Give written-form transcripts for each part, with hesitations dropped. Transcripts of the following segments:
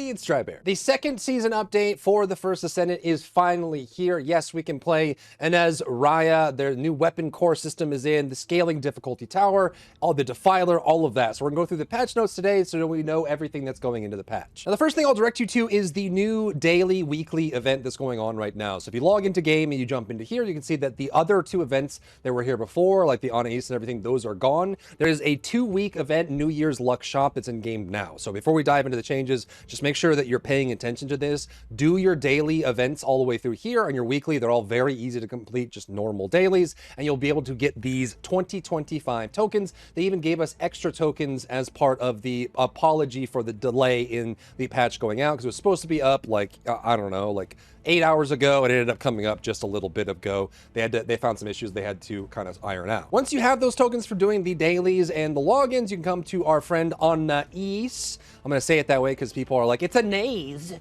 everybody, it's Drybear. The second season update for the First Descendant is finally here. Yes, we can play Ines Raya. Their new weapon core system is in, the scaling difficulty tower, all the Defiler, all of that. So we're gonna go through the patch notes today so that we know everything that's going into the patch. Now, the first thing I'll direct you to is the new daily, weekly event that's going on right now. So if you log into game and you jump into here, you can see that the other two events that were here before, like the Ines and everything, those are gone. There is a 2-week event, New Year's Luck Shop, that's in game now. So before we dive into the changes, just make sure that you're paying attention to this. Do your daily events all the way through here, and your weekly, they're all very easy to complete, just normal dailies, and you'll be able to get these 2025 tokens. They even gave us extra tokens as part of the apology for the delay in the patch going out, because it was supposed to be up like, I don't know, like 8 hours ago. It ended up coming up just a little bit ago. They found some issues they had to kind of iron out. Once you have those tokens for doing the dailies and the logins, you can come to our friend Ines. I'm going to say it that way because people are like, it's Ines.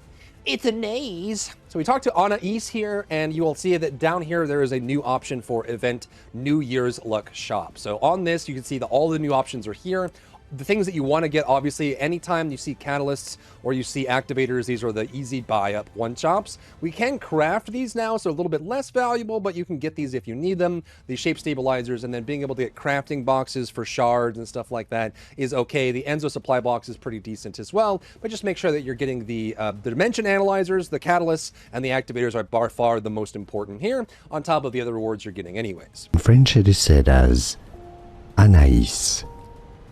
It's Ines. So we talked to Ines here, and you will see that down here there is a new option for event New Year's Luck Shop. So on this, you can see that all the new options are here. The things that you want to get, obviously, anytime you see catalysts or you see activators, these are the easy buy up one-shops. We can craft these now, so a little bit less valuable, but you can get these if you need them. The shape stabilizers, and then being able to get crafting boxes for shards and stuff like that is okay. The Enzo supply box is pretty decent as well, but just make sure that you're getting the dimension analyzers, the catalysts, and the activators are by far the most important here, on top of the other rewards you're getting anyways. In French it is said as Anaïs.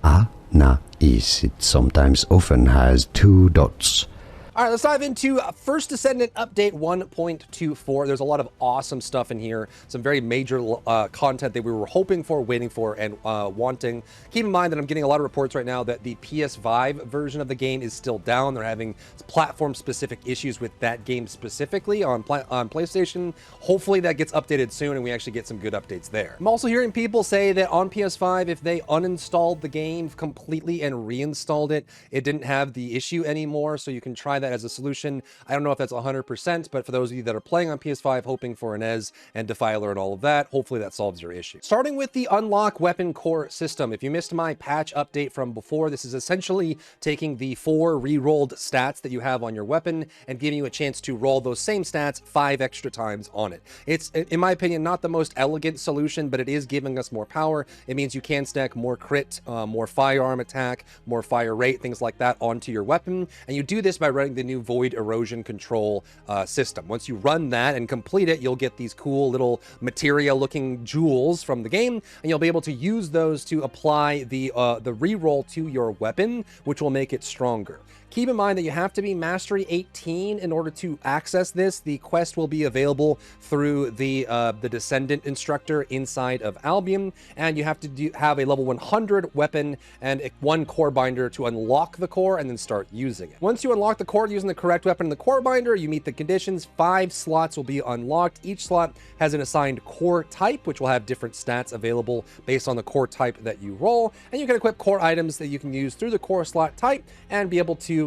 Anaïs. It sometimes often has 2 dots. All right, let's dive into First Descendant Update 1.24. There's a lot of awesome stuff in here, some very major content that we were hoping for, waiting for, and wanting. Keep in mind that I'm getting a lot of reports right now that the PS5 version of the game is still down. They're having platform-specific issues with that game specifically on PlayStation. Hopefully that gets updated soon and we actually get some good updates there. I'm also hearing people say that on PS5, if they uninstalled the game completely and reinstalled it, it didn't have the issue anymore, so you can try that as a solution. I don't know if that's 100%, but for those of you that are playing on PS5, hoping for Ines and Defiler and all of that, hopefully that solves your issue. Starting with the unlock weapon core system. If you missed my patch update from before, this is essentially taking the 4 re-rolled stats that you have on your weapon and giving you a chance to roll those same stats 5 extra times on it. It's, in my opinion, not the most elegant solution, but it is giving us more power. It means you can stack more crit, more firearm attack, more fire rate, things like that onto your weapon, and you do this by running the new Void Erosion control system. Once you run that and complete it, you'll get these cool little materia looking jewels from the game, and you'll be able to use those to apply the reroll to your weapon, which will make it stronger. Keep in mind that you have to be Mastery 18 in order to access this. The quest will be available through the Descendant instructor inside of Albion, and you have to have a level 100 weapon and 1 core binder to unlock the core and then start using it. Once you unlock the core using the correct weapon in the core binder, you meet the conditions. 5 slots will be unlocked. Each slot has an assigned core type, which will have different stats available based on the core type that you roll, and you can equip core items that you can use through the core slot type and be able to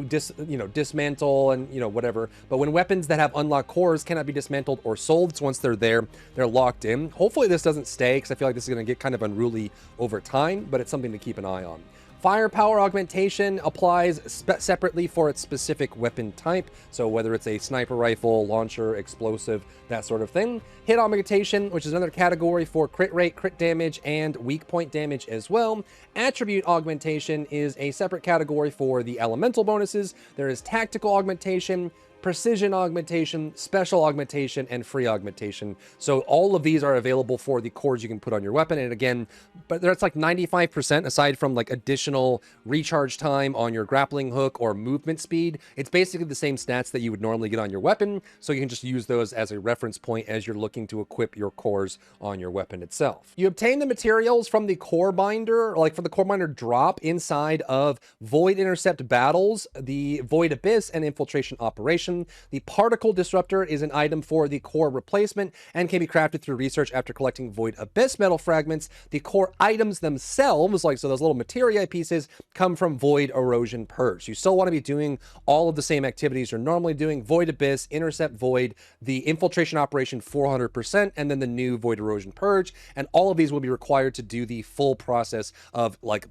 dismantle and whatever. But when weapons that have unlocked cores cannot be dismantled or sold, so once they're there, they're locked in. Hopefully this doesn't stay, because I feel like this is going to get kind of unruly over time, but it's something to keep an eye on. Firepower augmentation applies separately for its specific weapon type, so whether it's a sniper rifle, launcher, explosive, that sort of thing. Hit augmentation, which is another category for crit rate, crit damage, and weak point damage as well. Attribute augmentation is a separate category for the elemental bonuses. There is tactical augmentation, precision augmentation, special augmentation, and free augmentation. So all of these are available for the cores you can put on your weapon. And again, but that's like 95% aside from like additional recharge time on your grappling hook or movement speed. It's basically the same stats that you would normally get on your weapon. So you can just use those as a reference point as you're looking to equip your cores on your weapon itself. You obtain the materials from the core binder, like for the core binder drop inside of Void Intercept Battles, the Void Abyss, and Infiltration Operation. The Particle Disruptor is an item for the core replacement and can be crafted through research after collecting Void Abyss metal fragments. The core items themselves, like so those little materia pieces, come from Void Erosion Purge. You still want to be doing all of the same activities you're normally doing: Void Abyss, Intercept Void, the Infiltration Operation 400%, and then the new Void Erosion Purge. And all of these will be required to do the full process of like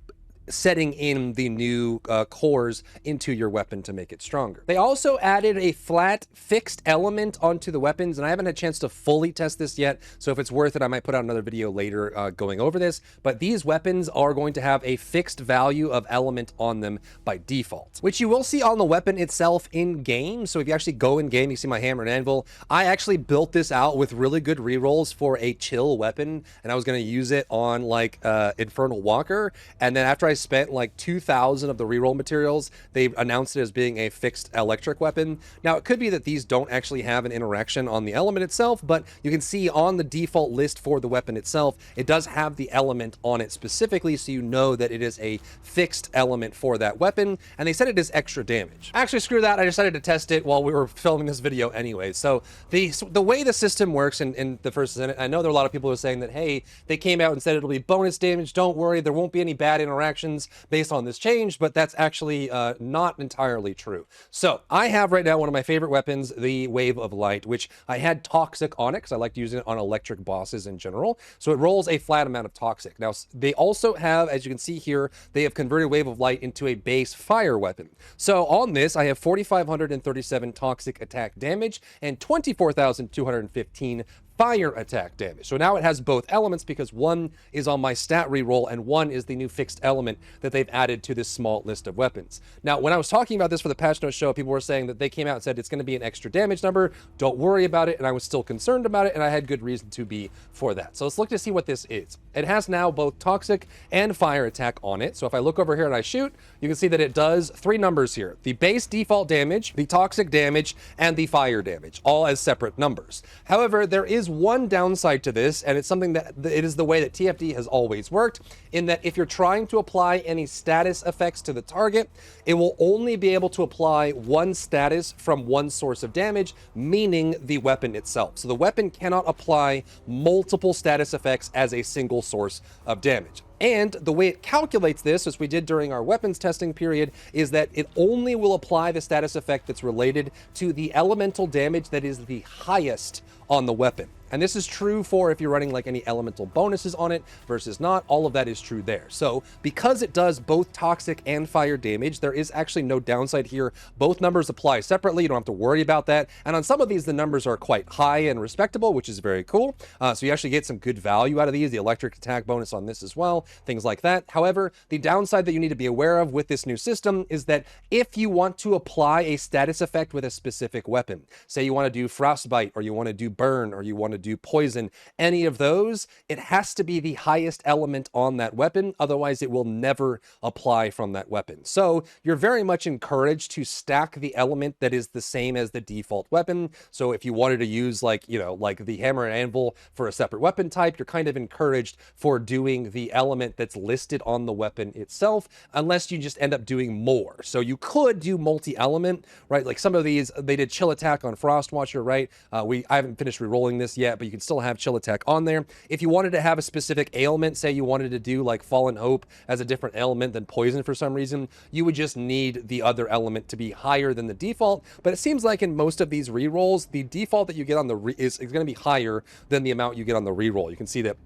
setting in the new cores into your weapon to make it stronger. They also added a flat fixed element onto the weapons, and I haven't had a chance to fully test this yet, so if it's worth it, I might put out another video later going over this, but these weapons are going to have a fixed value of element on them by default, which you will see on the weapon itself in game. So if you actually go in game, you see my hammer and anvil. I actually built this out with really good rerolls for a chill weapon, and I was going to use it on like Infernal Walker, and then after I spent like 2,000 of the reroll materials, they announced it as being a fixed electric weapon. Now it could be that these don't actually have an interaction on the element itself, but you can see on the default list for the weapon itself, it does have the element on it specifically, so you know that it is a fixed element for that weapon, and they said it is extra damage. Actually, screw that, I decided to test it while we were filming this video anyway. So the way the system works in the First Descendant, I know there are a lot of people who are saying that, hey, they came out and said it'll be bonus damage, don't worry, there won't be any bad interactions based on this change, but that's actually not entirely true. So I have right now one of my favorite weapons, the Wave of Light, which I had Toxic on it because I liked using it on electric bosses in general. So it rolls a flat amount of Toxic. Now, they also have, as you can see here, they have converted Wave of Light into a base fire weapon. So on this, I have 4,537 Toxic attack damage and 24,215 fire attack damage. So now it has both elements because one is on my stat reroll and one is the new fixed element that they've added to this small list of weapons. Now, when I was talking about this for the patch notes show, people were saying that they came out and said it's going to be an extra damage number. Don't worry about it. And I was still concerned about it, and I had good reason to be for that. So let's look to see what this is. It has now both Toxic and fire attack on it. So if I look over here and I shoot, you can see that it does 3 numbers here: the base default damage, the Toxic damage, and the fire damage, all as separate numbers. However, there is one downside to this, and it's something that it is the way that TFD has always worked, in that if you're trying to apply any status effects to the target, it will only be able to apply one status from one source of damage, meaning the weapon itself. So the weapon cannot apply multiple status effects as a single source of damage. And the way it calculates this, as we did during our weapons testing period, is that it only will apply the status effect that's related to the elemental damage that is the highest on the weapon. And this is true for if you're running like any elemental bonuses on it versus not. All of that is true there. So because it does both Toxic and fire damage, there is actually no downside here. Both numbers apply separately. You don't have to worry about that. And on some of these, the numbers are quite high and respectable, which is very cool. So you actually get some good value out of these. The electric attack bonus on this as well, things like that. However, the downside that you need to be aware of with this new system is that if you want to apply a status effect with a specific weapon, say you want to do Frostbite, or you want to do Burn, or you want to do Poison, any of those, it has to be the highest element on that weapon. Otherwise, it will never apply from that weapon. So you're very much encouraged to stack the element that is the same as the default weapon. So if you wanted to use like the hammer and anvil for a separate weapon type, you're kind of encouraged for doing the element that's listed on the weapon itself, unless you just end up doing more. So you could do multi-element, right? Like some of these, they did chill attack on Frostwatcher, right? I haven't finished re-rolling this yet, but you can still have chill attack on there. If you wanted to have a specific ailment, say you wanted to do like Fallen Hope as a different element than Poison for some reason, you would just need the other element to be higher than the default. But it seems like in most of these re-rolls, the default that you get on the is going to be higher than the amount you get on the re-roll. You can see that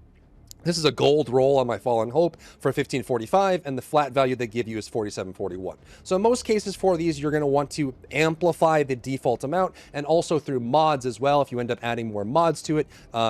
this is a gold roll on my Fallen Hope for 1545, and the flat value they give you is 4741. So in most cases for these, you're going to want to amplify the default amount, and also through mods as well. If you end up adding more mods to it,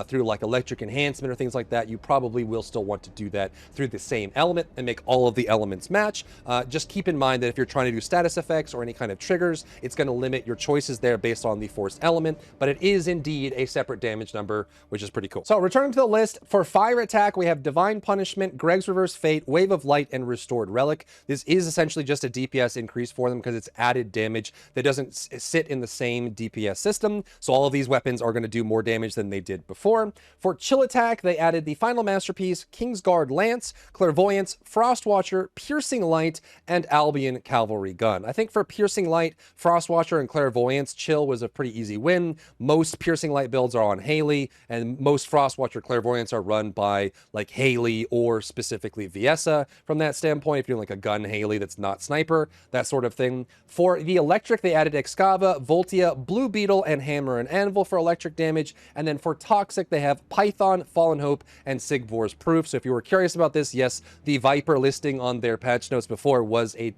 through like electric enhancement or things like that, you probably will still want to do that through the same element and make all of the elements match. Just keep in mind that if you're trying to do status effects or any kind of triggers, it's going to limit your choices there based on the forced element, but it is indeed a separate damage number, which is pretty cool. So returning to the list, for fire attack, we have Divine Punishment, Greg's Reverse Fate, Wave of Light, and Restored Relic. This is essentially just a DPS increase for them because it's added damage that doesn't sit in the same DPS system. So all of these weapons are going to do more damage than they did before. For chill attack, they added the Final Masterpiece, Kingsguard Lance, Clairvoyance, Frostwatcher, Piercing Light, and Albion Cavalry Gun. I think for Piercing Light, Frostwatcher, and Clairvoyance, chill was a pretty easy win. Most Piercing Light builds are on Haley, and most Frostwatcher Clairvoyance are run by like Haley or specifically Viessa from that standpoint, if you're doing like a gun Haley that's not sniper, that sort of thing. For the electric, they added Excava, Voltia, Blue Beetle, and Hammer and Anvil for electric damage. And then for toxic, they have Python, Fallen Hope, and Sigvor's Proof. So if you were curious about this, yes, the Viper listing on their patch notes before was a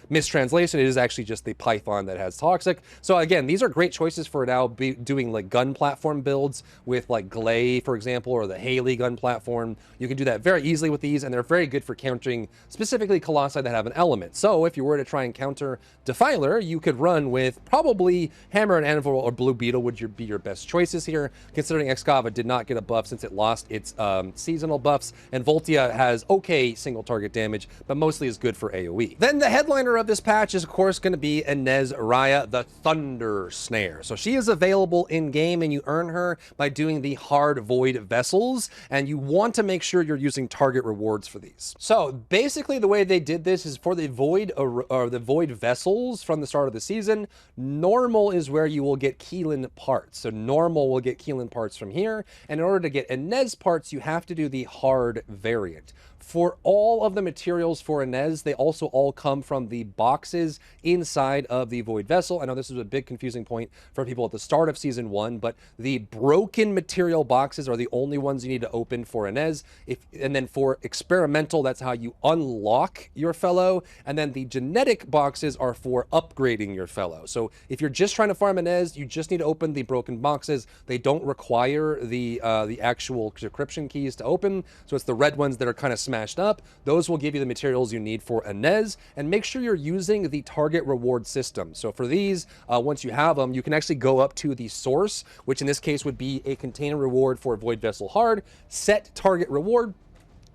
mistranslation. It is actually just the Python that has toxic. So again, these are great choices for now doing like gun platform builds with like Glay, for example, or the Haley gun platform. You can do that very easily with these, and they're very good for countering specifically Colossi that have an element. So if you were to try and counter Defiler, you could run with probably Hammer and Anvil or Blue Beetle would be your best choices here, considering Excava did not get a buff since it lost its seasonal buffs, and Voltia has okay single target damage, but mostly is good for AoE. Then the headliner of this patch is of course going to be Ines Raya, the Thunder Snare. So she is available in game, and you earn her by doing the hard void vessels, and you want to make sure you're using target rewards for these. So basically the way they did this is for the void or the void vessels from the start of the season, normal is where you will get Keelan parts. So normal will get Keelan parts from here, and in order to get Ines parts, you have to do the hard variant. For all of the materials for Ines, they also all come from the boxes inside of the Void Vessel. I know this is a big confusing point for people at the start of Season 1, but the broken material boxes are the only ones you need to open for Ines. And then for experimental, that's how you unlock your fellow. And then the genetic boxes are for upgrading your fellow. So if you're just trying to farm Ines, you just need to open the broken boxes. They don't require the actual decryption keys to open. So it's the red ones that are kind of smashed up. Those will give you the materials you need for Ines, and make sure you're using the target reward system. So for these, once you have them, you can actually go up to the source, which in this case would be a container reward for Void Vessel Hard, set target reward,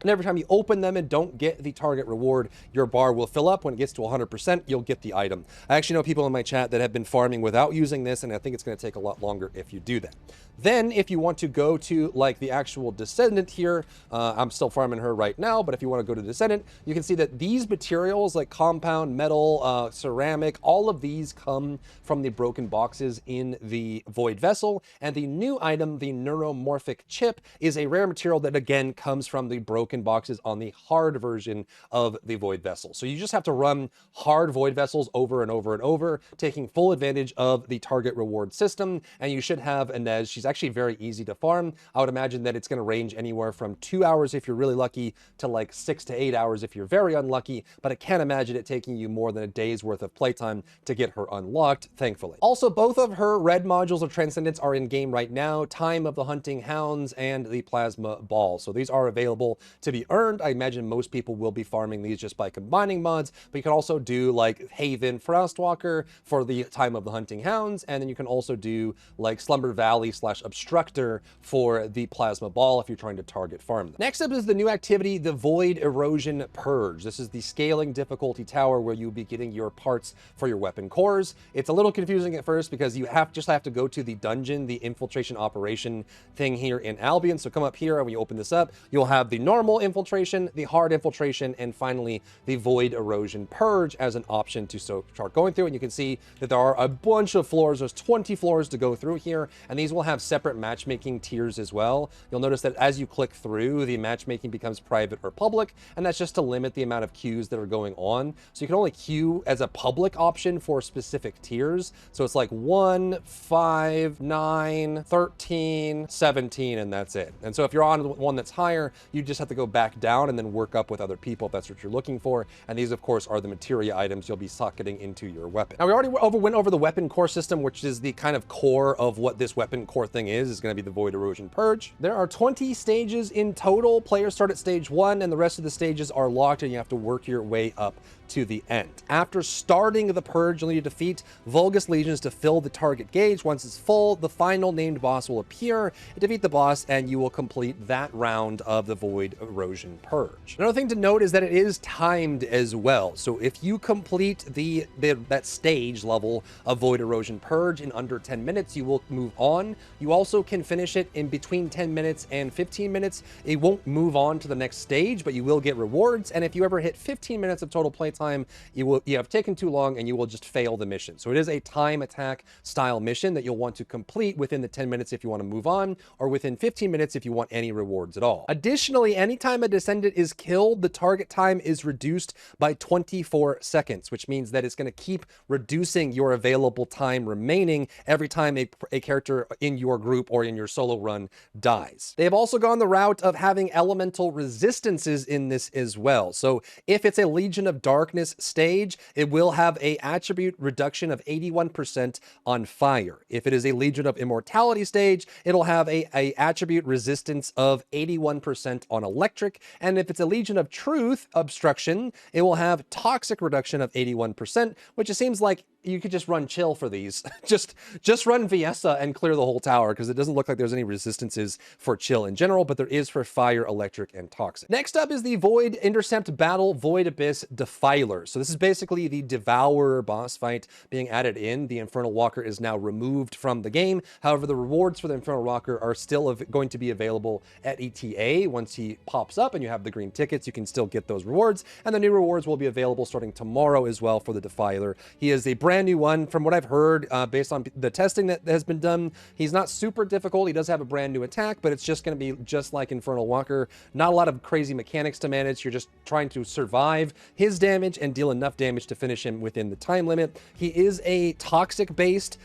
and every time you open them and don't get the target reward, your bar will fill up. When it gets to 100%, you'll get the item. I actually know people in my chat that have been farming without using this, and I think it's going to take a lot longer if you do that. Then, if you want to go to like the actual Descendant here, I'm still farming her right now, but if you want to go to Descendant, you can see that these materials like compound, metal, ceramic, all of these come from the broken boxes in the Void Vessel, and the new item, the Neuromorphic Chip, is a rare material that again comes from the broken boxes on the hard version of the Void Vessel. So you just have to run hard Void Vessels over and over and over, taking full advantage of the target reward system, and you should have Ines. She's actually very easy to farm. I would imagine that it's going to range anywhere from 2 hours if you're really lucky to like 6 to 8 hours if you're very unlucky, but I can't imagine it taking you more than a day's worth of playtime to get her unlocked, thankfully. Also, both of her red modules of Transcendence are in game right now, Time of the Hunting Hounds and the Plasma Ball. So these are available to be earned. I imagine most people will be farming these just by combining mods, but you can also do like Haven Frostwalker for the Time of the Hunting Hounds, and then you can also do like Slumber Valley / Obstructor for the Plasma Ball if you're trying to target farm them. Next up is the new activity, the Void Erosion Purge. This is the scaling difficulty tower where you'll be getting your parts for your weapon cores. It's a little confusing at first because you just have to go to the dungeon, the infiltration operation thing here in Albion. So come up here, and when you open this up, you'll have the normal infiltration, the hard infiltration, and finally the Void Erosion Purge as an option to start going through. And you can see that there are a bunch of floors. There's 20 floors to go through here, and these will have separate matchmaking tiers as well. You'll notice that as you click through, the matchmaking becomes private or public, and that's just to limit the amount of queues that are going on. So you can only queue as a public option for specific tiers. So it's like 1, 5, 9, 13, 17, and that's it. And so if you're on one that's higher, you just have to go back down and then work up with other people if that's what you're looking for. And these, of course, are the materia items you'll be socketing into your weapon. Now, we already went over the weapon core system, which is the kind of core of what this weapon core thing is going to be the Void Erosion Purge. There are 20 stages in total. Players start at stage 1, and the rest of the stages are locked, and you have to work your way up to the end. After starting the Purge, you'll need to defeat Vulgus Legions to fill the target gauge. Once it's full, the final named boss will appear. Defeat the boss, and you will complete that round of the Void Erosion Purge. Another thing to note is that it is timed as well. So if you complete that stage level of Void Erosion Purge in under 10 minutes, you will move on. You also can finish it in between 10 minutes and 15 minutes. It won't move on to the next stage, but you will get rewards. And if you ever hit 15 minutes of total playtime, time, you have taken too long and you will just fail the mission. So it is a time attack style mission that you'll want to complete within the 10 minutes if you want to move on, or within 15 minutes if you want any rewards at all. Additionally, anytime a Descendant is killed, the target time is reduced by 24 seconds, which means that it's going to keep reducing your available time remaining every time a character in your group or in your solo run dies. They have also gone the route of having elemental resistances in this as well. So if it's a Legion of Darkness stage, it will have a attribute reduction of 81% on fire. If it is a Legion of Immortality stage, it'll have a attribute resistance of 81% on electric. And if it's a Legion of Truth obstruction, it will have toxic reduction of 81%, which it seems like you could just run chill for these. just run Viessa and clear the whole tower, because it doesn't look like there's any resistances for chill in general, but there is for fire, electric, and toxic. Next up is the Void Intercept Battle Void Abyss Defiler. So this is basically the Devourer boss fight being added in. The Infernal Walker is now removed from the game. However, the rewards for the Infernal Walker are still going to be available at ETA. Once he pops up and you have the green tickets, you can still get those rewards, and the new rewards will be available starting tomorrow as well for the Defiler. He is a brand new one. From what I've heard, based on the testing that has been done, he's not super difficult. He does have a brand new attack, but it's just going to be just like Infernal Walker. Not a lot of crazy mechanics to manage. You're just trying to survive his damage and deal enough damage to finish him within the time limit. He is a toxic based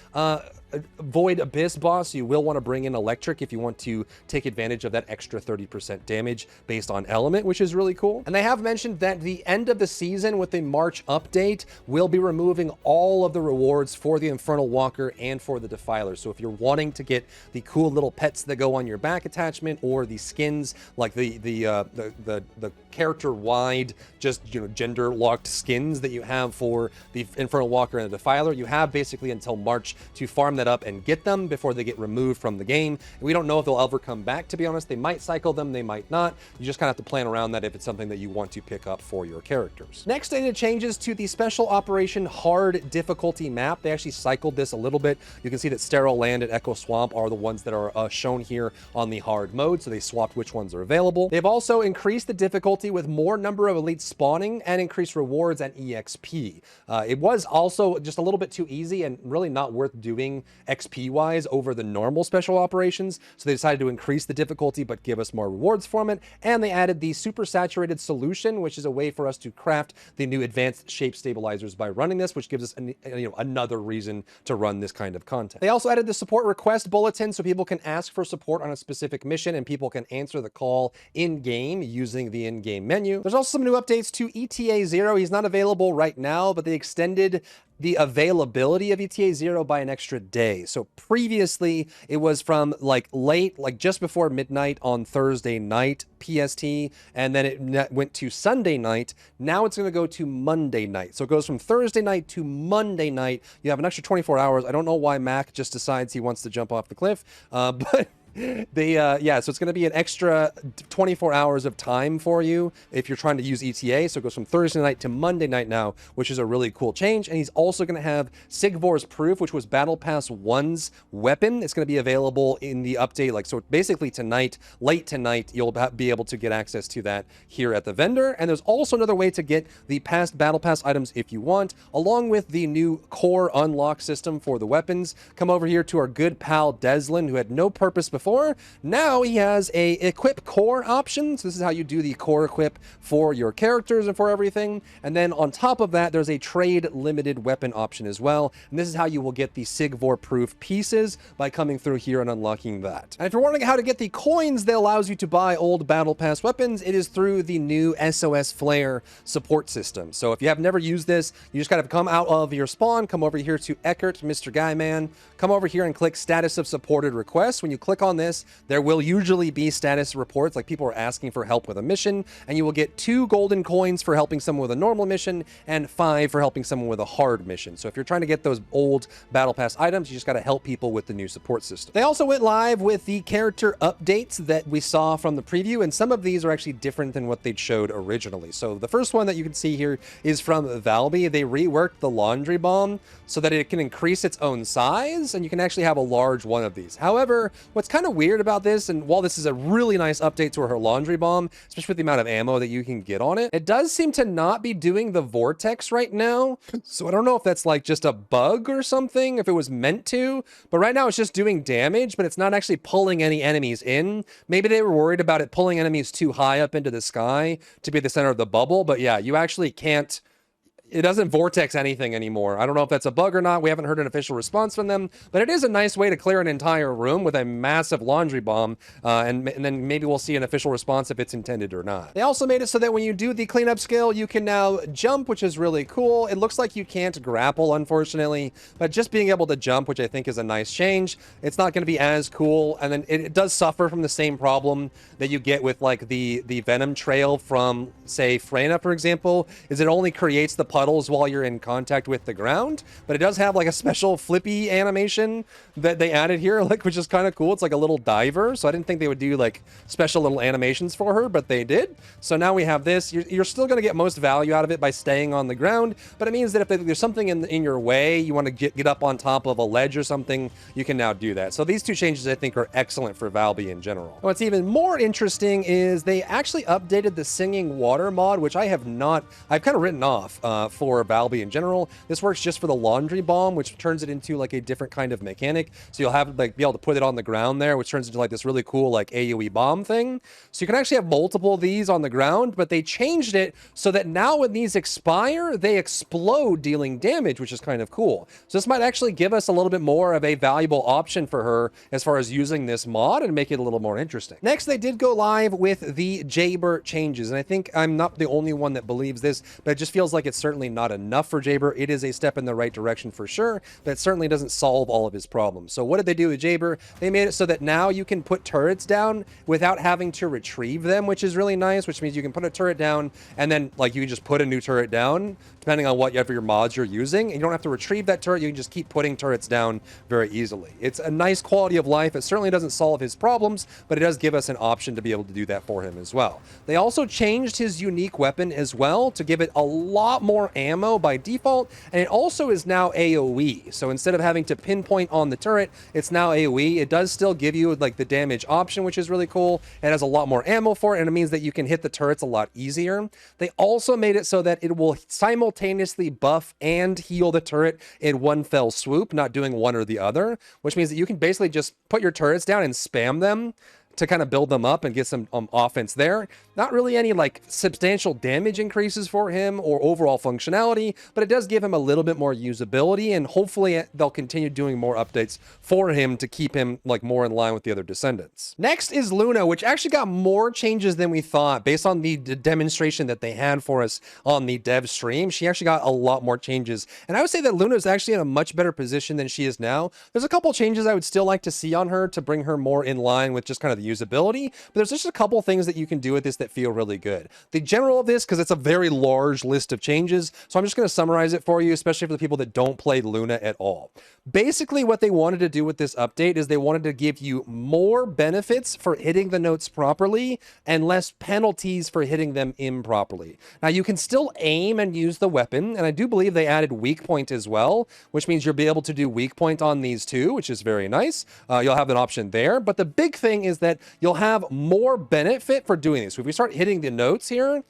Void Abyss boss. You will want to bring in electric if you want to take advantage of that extra 30% damage based on element, which is really cool. And they have mentioned that the end of the season with the March update will be removing all of the rewards for the Infernal Walker and for the Defiler. So if you're wanting to get the cool little pets that go on your back attachment, or the skins like the character wide, just gender locked skins that you have for the Infernal Walker and the Defiler, you have basically until March to farm that up and get them before they get removed from the game. We don't know if they'll ever come back, to be honest. They might cycle them, they might not. You just kind of have to plan around that if it's something that you want to pick up for your characters. Next, they did changes to the Special Operation Hard difficulty map. They actually cycled this a little bit. You can see that Sterile Land and Echo Swamp are the ones that are shown here on the hard mode, so they swapped which ones are available. They've also increased the difficulty with more number of elites spawning and increased rewards and EXP. It was also just a little bit too easy and really not worth doing XP wise over the normal special operations, so they decided to increase the difficulty but give us more rewards from it. And they added the super saturated solution, which is a way for us to craft the new advanced shape stabilizers by running this, which gives us another reason to run this kind of content. They also added the support request bulletin, so people can ask for support on a specific mission and people can answer the call in game using the in-game menu. There's also some new updates to ETA-0. He's not available right now, but they extended the availability of ETA-0 by an extra day. So previously it was from late, just before midnight on Thursday night PST, and then it went to Sunday night. Now it's going to go to Monday night. So it goes from Thursday night to Monday night. You have an extra 24 hours. I don't know why Mac just decides he wants to jump off the cliff, but so it's going to be an extra 24 hours of time for you if you're trying to use ETA. So it goes from Thursday night to Monday night now, which is a really cool change. And he's also going to have Sigvor's Proof, which was Battle Pass 1's weapon. It's going to be available in the update. So basically tonight, late tonight, you'll be able to get access to that here at the vendor. And there's also another way to get the past Battle Pass items if you want, along with the new core unlock system for the weapons. Come over here to our good pal Deslin, who had no purpose before. Now he has a equip core option. So this is how you do the core equip for your characters and for everything. And then on top of that, there's a trade limited weapon option as well. And this is how you will get the Sigvor proof pieces, by coming through here and unlocking that. And if you're wondering how to get the coins that allows you to buy old Battle Pass weapons, it is through the new SOS Flare support system. So if you have never used this, you just kind of come out of your spawn, come over here to Eckert, Mr. Guyman, come over here and click status of supported requests. When you click on this, there will usually be status reports, like people are asking for help with a mission, and you will get 2 golden coins for helping someone with a normal mission and 5 for helping someone with a hard mission. So if you're trying to get those old Battle Pass items, you just got to help people with the new support system. They also went live with the character updates that we saw from the preview, and some of these are actually different than what they'd showed originally. So the first one that you can see here is from Valby. They reworked the laundry bomb so that it can increase its own size, and you can actually have a large one of these. However, what's kind kind of weird about this, and while this is a really nice update to her laundry bomb, especially with the amount of ammo that you can get on it, it does seem to not be doing the vortex right now. So I don't know if that's like just a bug or something, if it was meant to, but right now it's just doing damage, but it's not actually pulling any enemies in. Maybe they were worried about it pulling enemies too high up into the sky to be the center of the bubble, but yeah, you actually can't. It doesn't vortex anything anymore. I don't know if that's a bug or not. We haven't heard an official response from them, but it is a nice way to clear an entire room with a massive laundry bomb, and then maybe we'll see an official response if it's intended or not. They also made it so that when you do the cleanup skill, you can now jump, which is really cool. It looks like you can't grapple, unfortunately, but just being able to jump, which I think is a nice change. It's not going to be as cool, and then it does suffer from the same problem that you get with like the Venom trail from, say, Freyna, for example, is it only creates the puddles while you're in contact with the ground, but it does have like a special flippy animation that they added here, like, which is kind of cool. It's like a little diver, so I didn't think they would do like special little animations for her, but they did. So now we have this. You're still going to get most value out of it by staying on the ground, but it means that if there's something in your way, you want to get up on top of a ledge or something, you can now do that. So these two changes I think are excellent for Valby in general. What's even more interesting is they actually updated the singing water mod, which I've kind of written off for Valby in general. This works just for the laundry bomb, which turns it into like a different kind of mechanic. So you'll have like be able to put it on the ground there, which turns into like this really cool like AoE bomb thing. So you can actually have multiple of these on the ground, but they changed it so that now when these expire, they explode, dealing damage, which is kind of cool. So this might actually give us a little bit more of a valuable option for her as far as using this mod and make it a little more interesting. Next, they did go live with the Jayber changes, and I think I'm not the only one that believes this, but it just feels like it's certainly not enough for Jayber. It is a step in the right direction for sure, but it certainly doesn't solve all of his problems. So what did they do with Jayber? They made it so that now you can put turrets down without having to retrieve them, which is really nice, which means you can put a turret down and then like you can just put a new turret down depending on whatever your mods you're using, and you don't have to retrieve that turret. You can just keep putting turrets down very easily. It's a nice quality of life. It certainly doesn't solve his problems, but it does give us an option to be able to do that for him as well. They also changed his unique weapon as well to give it a lot more ammo by default, and it also is now AoE. So instead of having to pinpoint on the turret, it's now AoE. It does still give you like the damage option, which is really cool. It has a lot more ammo for it, and it means that you can hit the turrets a lot easier. They also made it so that it will simultaneously buff and heal the turret in one fell swoop, not doing one or the other, which means that you can basically just put your turrets down and spam them to kind of build them up and get some offense there. Not really any like substantial damage increases for him or overall functionality, but it does give him a little bit more usability, and hopefully they'll continue doing more updates for him to keep him like more in line with the other Descendants. Next is Luna, which actually got more changes than we thought based on the demonstration that they had for us on the dev stream. She actually got a lot more changes, and I would say that Luna is actually in a much better position than she is now. There's a couple changes I would still like to see on her to bring her more in line with just kind of the usability, but there's just a couple things that you can do with this that feel really good. The general of this, because it's a very large list of changes, so I'm just going to summarize it for you, especially for the people that don't play Luna at all. Basically, what they wanted to do with this update is they wanted to give you more benefits for hitting the notes properly and less penalties for hitting them improperly. Now, you can still aim and use the weapon, and I do believe they added weak point as well, which means you'll be able to do weak point on these too, which is very nice. You'll have an option there, but the big thing is that you'll have more benefit for doing this. So if we start hitting the notes here,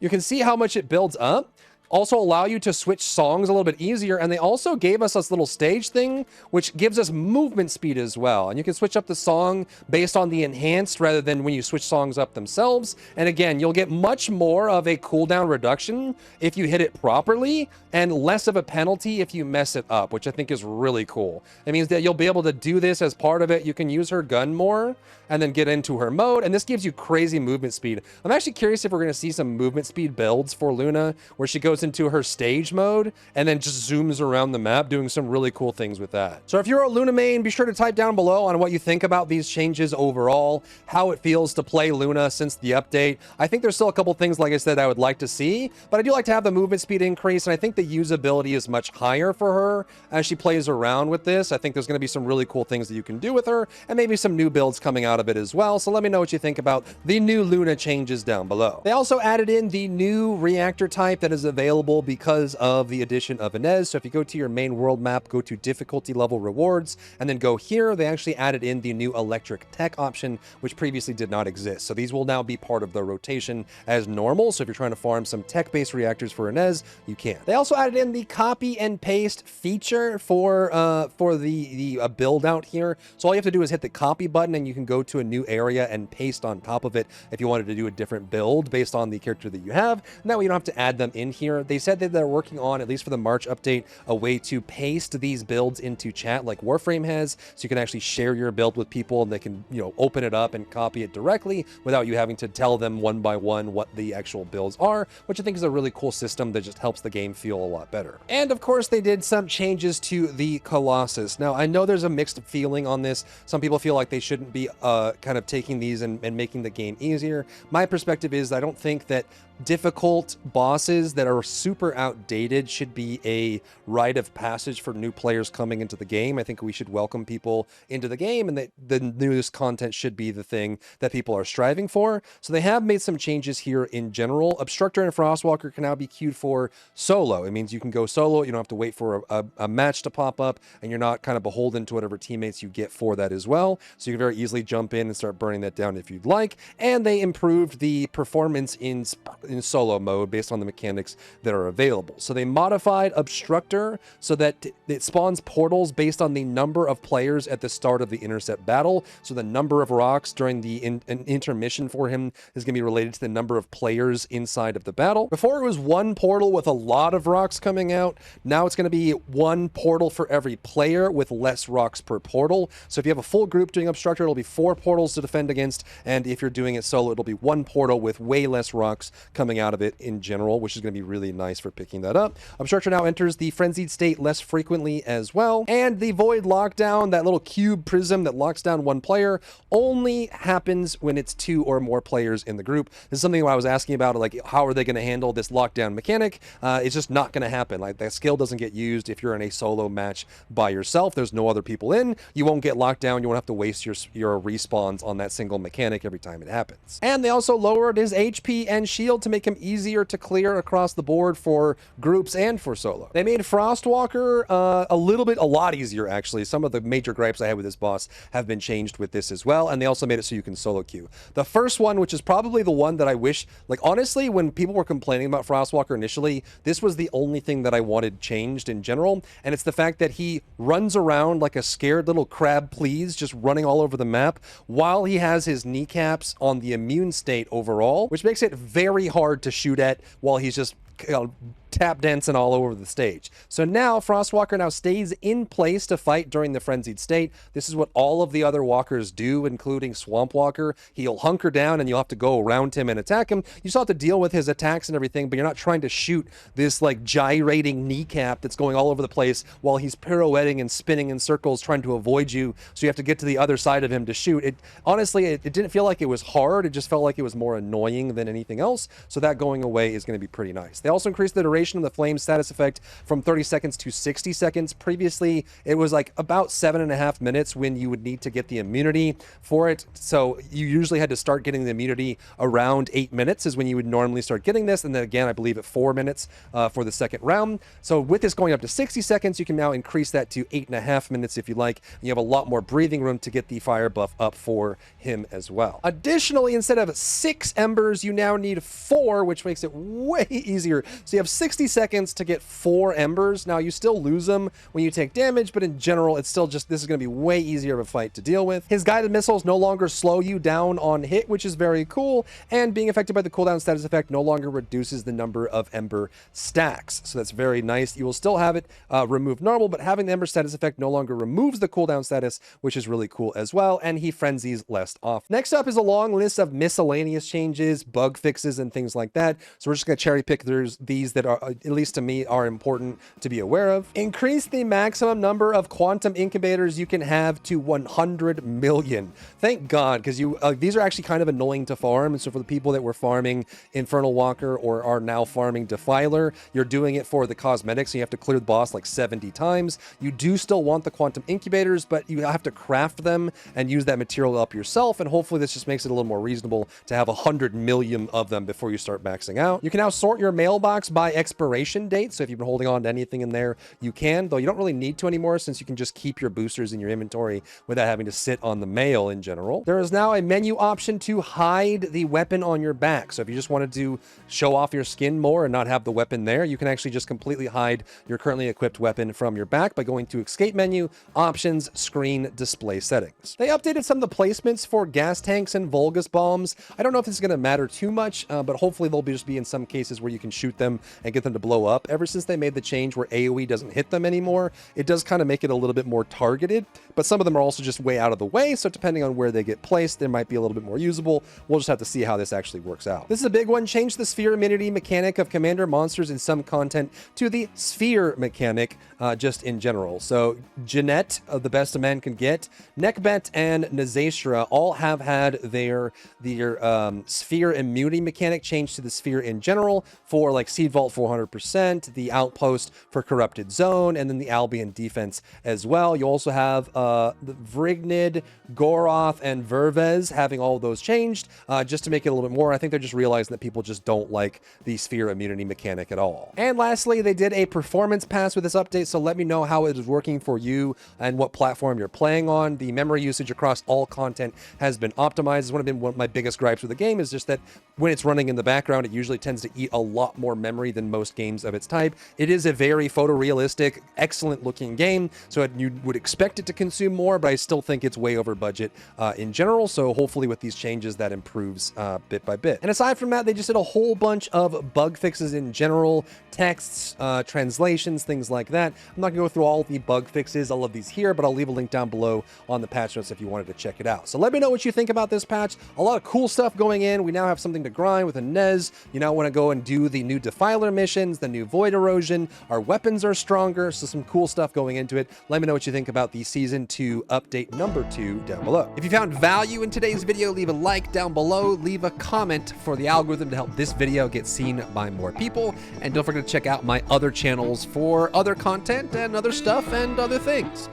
you can see how much it builds up. Also allow you to switch songs a little bit easier, and they also gave us this little stage thing which gives us movement speed as well, and you can switch up the song based on the enhanced rather than when you switch songs up themselves. And again, you'll get much more of a cooldown reduction if you hit it properly and less of a penalty if you mess it up, which I think is really cool. It means that you'll be able to do this as part of it. You can use her gun more and then get into her mode, and this gives you crazy movement speed. I'm actually curious if we're going to see some movement speed builds for Luna where she goes into her stage mode and then just zooms around the map, doing some really cool things with that. So if you're a Luna main, be sure to type down below on what you think about these changes overall, how it feels to play Luna since the update. I think there's still a couple things, like I said, I would like to see, but I do like to have the movement speed increase, and I think the usability is much higher for her as she plays around with this. I think there's going to be some really cool things that you can do with her, and maybe some new builds coming out of it as well. So let me know what you think about the new Luna changes down below. They also added in the new reactor type that is available available because of the addition of Ines. So if you go to your main world map, go to difficulty level rewards, and then go here, they actually added in the new electric tech option, which previously did not exist. So these will now be part of the rotation as normal. So if you're trying to farm some tech-based reactors for Ines, you can. They also added in the copy and paste feature for the build out here. So all you have to do is hit the copy button and you can go to a new area and paste on top of it if you wanted to do a different build based on the character that you have. And that way you don't have to add them in here. They said that they're working on, at least for the March update, a way to paste these builds into chat like Warframe has, so you can actually share your build with people and they can, you know, open it up and copy it directly without you having to tell them one by one what the actual builds are, which I think is a really cool system that just helps the game feel a lot better. And of course, they did some changes to the Colossus. Now, I know there's a mixed feeling on this. Some people feel like they shouldn't be kind of taking these and making the game easier. My perspective is I don't think that difficult bosses that are super outdated should be a rite of passage for new players coming into the game. I think we should welcome people into the game and that the newest content should be the thing that people are striving for. So they have made some changes here in general. Obstructor and Frostwalker can now be queued for solo. It means you can go solo. You don't have to wait for a match to pop up and you're not kind of beholden to whatever teammates you get for that as well. So you can very easily jump in and start burning that down if you'd like. And they improved the performance in solo mode based on the mechanics that are available. So they modified Obstructor so that it spawns portals based on the number of players at the start of the intercept battle. So the number of rocks during the intermission for him is going to be related to the number of players inside of the battle. Before it was one portal with a lot of rocks coming out. Now it's going to be one portal for every player with less rocks per portal. So if you have a full group doing Obstructor, it'll be 4 portals to defend against. And if you're doing it solo, it'll be 1 portal with way less rocks coming out of it in general, which is going to be really nice for picking that up. Obstructor now enters the frenzied state less frequently as well. And the void lockdown, that little cube prism that locks down 1 player, only happens when it's 2 or more players in the group. This is something I was asking about, like, how are they going to handle this lockdown mechanic? It's just not going to happen. Like, that skill doesn't get used if you're in a solo match by yourself. There's no other people in. You won't get locked down. You won't have to waste your respawns on that single mechanic every time it happens. And they also lowered his HP and shield to make him easier to clear across the board for groups and for solo. They made Frostwalker a lot easier, actually. Some of the major gripes I had with this boss have been changed with this as well, and they also made it so you can solo queue. The first one, which is probably the one that I wish, like, honestly, when people were complaining about Frostwalker initially, this was the only thing that I wanted changed in general, and it's the fact that he runs around like a scared little crab please, just running all over the map, while he has his kneecaps on the immune state overall, which makes it very hard to shoot at while he's just tap dancing all over the stage. So now Frostwalker now stays in place to fight during the frenzied state. This is what all of the other walkers do, including Swamp Walker. He'll hunker down and you'll have to go around him and attack him. You still have to deal with his attacks and everything, but you're not trying to shoot this like gyrating kneecap that's going all over the place while he's pirouetting and spinning in circles trying to avoid you. So you have to get to the other side of him to shoot. Honestly, it didn't feel like it was hard. It just felt like it was more annoying than anything else. So that going away is going to be pretty nice. They also increased the duration of the flame status effect from 30 seconds to 60 seconds. Previously, it was like about 7.5 minutes when you would need to get the immunity for it. So you usually had to start getting the immunity around 8 minutes is when you would normally start getting this. And then again, I believe at 4 minutes for the second round. So with this going up to 60 seconds, you can now increase that to 8.5 minutes if you like. And you have a lot more breathing room to get the fire buff up for him as well. Additionally, instead of 6 embers, you now need 4, which makes it way easier. So you have 60 seconds to get 4 embers. Now, you still lose them when you take damage, but in general, it's still just, this is going to be way easier of a fight to deal with. His guided missiles no longer slow you down on hit, which is very cool, and being affected by the cooldown status effect no longer reduces the number of ember stacks. So that's very nice. You will still have it remove normal, but having the ember status effect no longer removes the cooldown status, which is really cool as well, and he frenzies less often. Next up is a long list of miscellaneous changes, bug fixes, and things like that. So we're just going to cherry pick these that are, at least to me, are important to be aware of. Increase the maximum number of quantum incubators you can have to 100 million. Thank God, because these are actually kind of annoying to farm. And so for the people that were farming Infernal Walker or are now farming Defiler, you're doing it for the cosmetics. So you have to clear the boss like 70 times. You do still want the quantum incubators, but you have to craft them and use that material up yourself. And hopefully this just makes it a little more reasonable to have 100 million of them before you start maxing out. You can now sort your mailbox by expiration date. So if you've been holding on to anything in there, you can, though you don't really need to anymore since you can just keep your boosters in your inventory without having to sit on the mail in general. There is now a menu option to hide the weapon on your back. So if you just wanted to show off your skin more and not have the weapon there, you can actually just completely hide your currently equipped weapon from your back by going to escape menu, options, screen, display settings. They updated some of the placements for gas tanks and Vulgus bombs. I don't know if this is going to matter too much, but hopefully they'll just be in some cases where you can shoot them and get them to blow up. Ever since they made the change where AoE doesn't hit them anymore, it does kind of make it a little bit more targeted, but some of them are also just way out of the way, so depending on where they get placed, they might be a little bit more usable. We'll just have to see how this actually works out. This is a big one. Change the sphere immunity mechanic of commander monsters in some content to the sphere mechanic just in general. So Jeanette, the best a man can get, Nekbet, and Nazashra all have had their sphere immunity mechanic changed to the sphere in general for like Seed Vault 400%, the Outpost for Corrupted Zone, and then the Albion defense as well. You also have the Vrignid, Goroth, and Vervez having all of those changed just to make it a little bit more. I think they're just realizing that people just don't like the sphere immunity mechanic at all. And lastly, they did a performance pass with this update, so let me know how it is working for you and what platform you're playing on. The memory usage across all content has been optimized. It's one of my biggest gripes with the game is just that when it's running in the background, it usually tends to eat a lot more memory than most games of its type. It is a very photorealistic, excellent looking game, so you would expect it to consume more, but I still think it's way over budget in general, so hopefully with these changes that improves bit by bit. And aside from that, they just did a whole bunch of bug fixes in general, texts, translations, things like that. I'm not gonna go through all the bug fixes, all of these here, but I'll leave a link down below on the patch notes if you wanted to check it out. So let me know what you think about this patch. A lot of cool stuff going in. We now have something to grind with Ines. You now want to go and do the new Defiler missions, the new Void Erosion. Our weapons are stronger, so some cool stuff going into it. Let me know what you think about the Season 2 update number 2 down below. If you found value in today's video, leave a like down below, leave a comment for the algorithm to help this video get seen by more people, and don't forget to check out my other channels for other content and other stuff and other things.